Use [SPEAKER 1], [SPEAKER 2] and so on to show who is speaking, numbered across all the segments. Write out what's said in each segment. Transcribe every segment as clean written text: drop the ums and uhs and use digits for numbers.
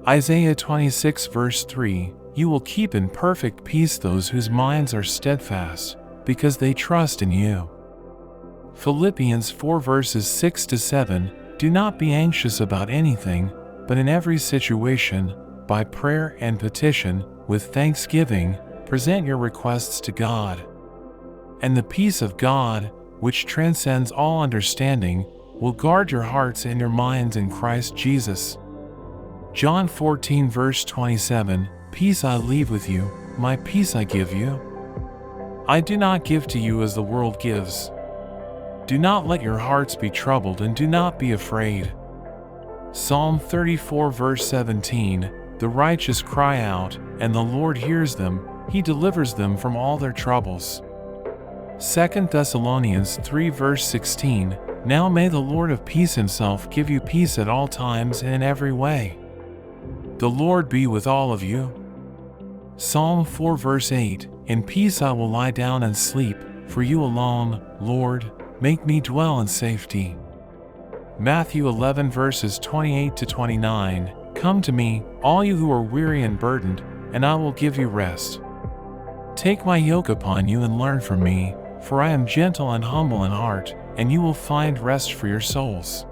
[SPEAKER 1] Isaiah 26 verse 3, you will keep in perfect peace those whose minds are steadfast, because they trust in you. Philippians 4 verses 6 to 7, do not be anxious about anything, but in every situation, by prayer and petition, with thanksgiving, present your requests to God. And the peace of God, which transcends all understanding, will guard your hearts and your minds in Christ Jesus. John 14 verse 27, peace I leave with you, my peace I give you. I do not give to you as the world gives. Do not let your hearts be troubled and do not be afraid. Psalm 34 verse 17, the righteous cry out, and the Lord hears them, he delivers them from all their troubles. 2 Thessalonians 3 verse 16, now may the Lord of peace himself give you peace at all times and in every way. The Lord be with all of you. Psalm 4 verse 8, in peace I will lie down and sleep, for you alone, Lord, make me dwell in safety. Matthew 11 verses 28 to 29, come to me, all you who are weary and burdened, and I will give you rest. Take my yoke upon you and learn from me, for I am gentle and humble in heart, and you will find rest for your souls.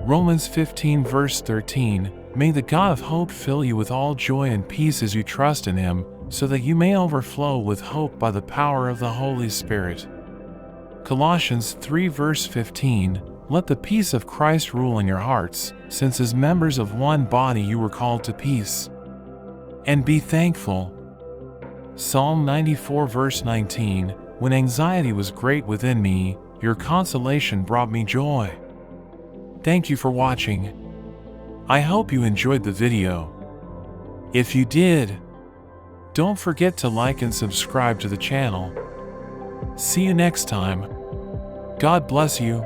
[SPEAKER 1] Romans 15 verse 13, may the God of hope fill you with all joy and peace as you trust in him, so that you may overflow with hope by the power of the Holy Spirit. Colossians 3 verse 15, let the peace of Christ rule in your hearts, since as members of one body you were called to peace. And be thankful. Psalm 94 verse 19, when anxiety was great within me, your consolation brought me joy. Thank you for watching. I hope you enjoyed the video. If you did, don't forget to like and subscribe to the channel. See you next time. God bless you.